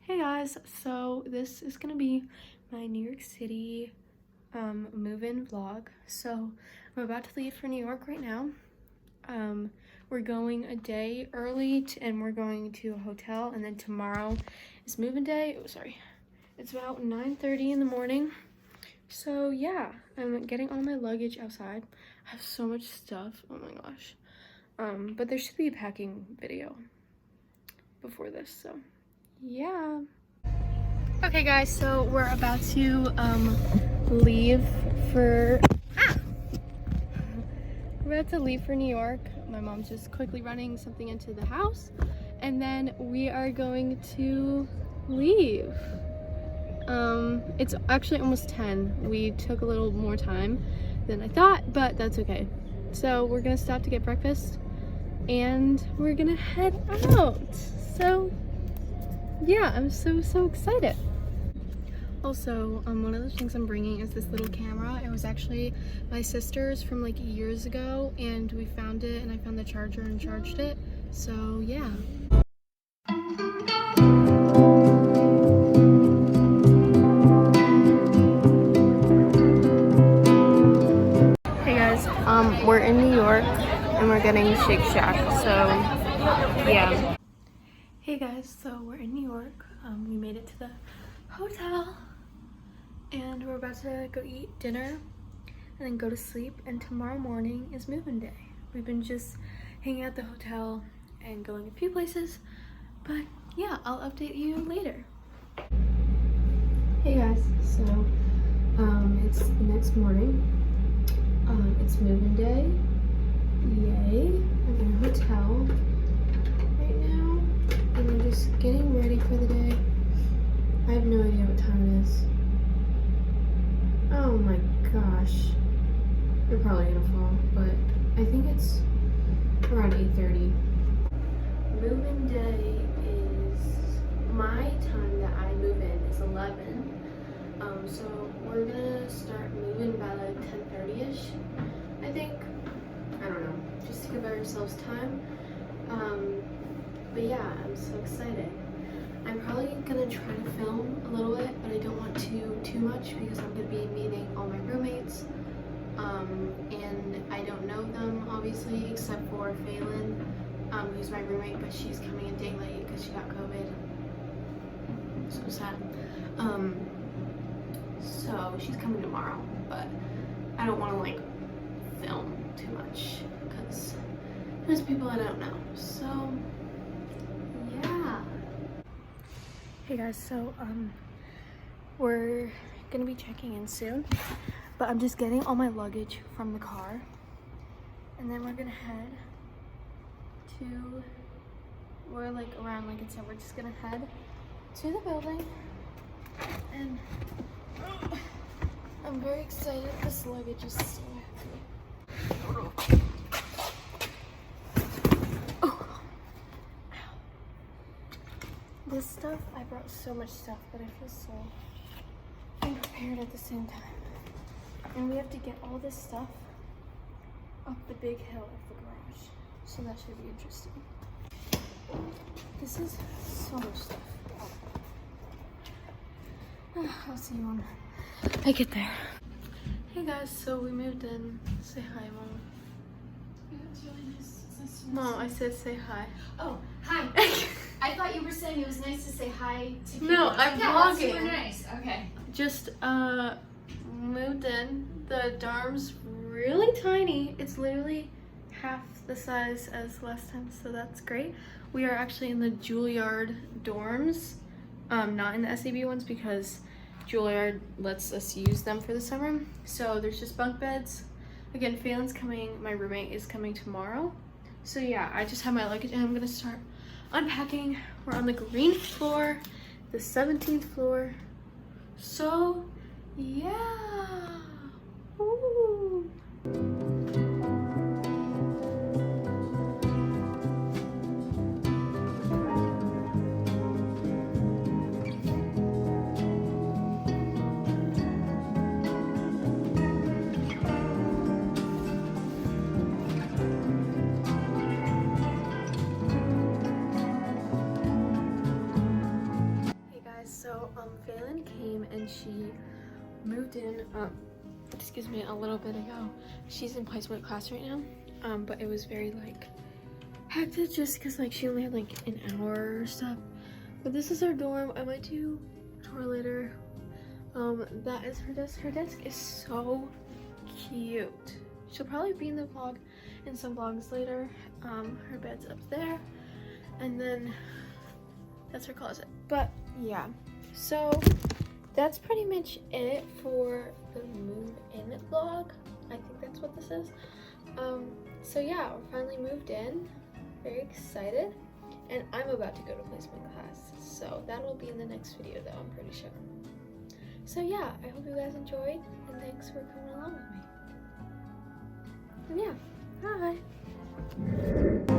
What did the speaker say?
Hey guys, so this is gonna be my New York City move-in vlog. So I'm about to leave for New York right now. We're going a day early and we're going to a hotel, and then tomorrow is move-in day. Oh, sorry. It's about 9:30 in the morning. So yeah, I'm getting all my luggage outside. I have so much stuff. Oh my gosh. But there should be a packing video before this, so yeah. Okay guys, so we're about to leave for New York. My mom's just quickly running something into the house, and then we are going to leave. It's actually almost 10. We took a little more time than I thought, but that's okay. So we're gonna stop to get breakfast and we're gonna head out. So yeah, I'm so excited. Also, one of the things I'm bringing is this little camera. It was actually my sister's from like years ago, and we found it, and I found the charger and charged it. So yeah. Hey guys, we're in New York and we're getting Shake Shack. So yeah. Hey guys, so we're in New York. We made it to the hotel and we're about to go eat dinner and then go to sleep, and tomorrow morning is move-in day. We've been just hanging out at the hotel and going a few places, but yeah, I'll update you later. Hey guys, so it's the next morning. It's move-in day. Yay. I'm in a hotel right now and I'm just getting ready for the day. I have no idea what time it is. Oh my gosh. You're probably gonna fall, but I think it's around 8:30. Move-in day is my time that I move in is 11. So we're gonna start moving by like 10:30ish, I think. I don't know, just to give ourselves time. But yeah, I'm so excited. I'm probably gonna try to film a little bit, but I don't want to too much because I'm gonna be meeting all my roommates. And I don't know them obviously except for Phelan, who's my roommate, but she's coming a day late because she got COVID. So sad. So she's coming tomorrow, but I don't want to like film too much because there's people I don't know. So yeah. Hey guys, so we're gonna be checking in soon, but I'm just getting all my luggage from the car, and then we're gonna head to, we're like around like I said, we're just gonna head to the building, and I'm very excited. This luggage is so heavy. This stuff, I brought so much stuff, but I feel so unprepared at the same time. And we have to get all this stuff up the big hill of the garage. So that should be interesting. This is so much stuff. I'll see you when I get there. Hey guys, so we moved in. Say hi, Mom. Yeah, it's really nice. It's nice to Mom, I said say hi. Oh, hi. I thought you were saying it was nice to say hi to people. No, I'm yeah, vlogging. That's super nice. Okay. Just moved in. The dorm's really tiny. It's literally half the size as last time, so that's great. We are actually in the Juilliard dorms, not in the SAB ones because Juilliard lets us use them for the summer. So there's just bunk beds. Again, Phelan's coming, my roommate is coming tomorrow. So yeah, I just have my luggage and I'm gonna start unpacking. We're on the green floor, the 17th floor. So yeah. Ooh. So Phelan came and she moved in excuse me, a little bit ago. She's in placement class right now, but it was very like hectic just because like she only had like an hour or stuff. But this is our dorm. I might do a tour later. That is her desk. Her desk is so cute. She'll probably be in the vlog, in some vlogs later. Her bed's up there, and then that's her closet. But yeah, so that's pretty much it for the move-in vlog. I think that's what this is. So yeah, we're finally moved in. Very excited. And I'm about to go to placement class. So that'll be in the next video though, I'm pretty sure. So yeah, I hope you guys enjoyed, and thanks for coming along with me. And yeah, bye.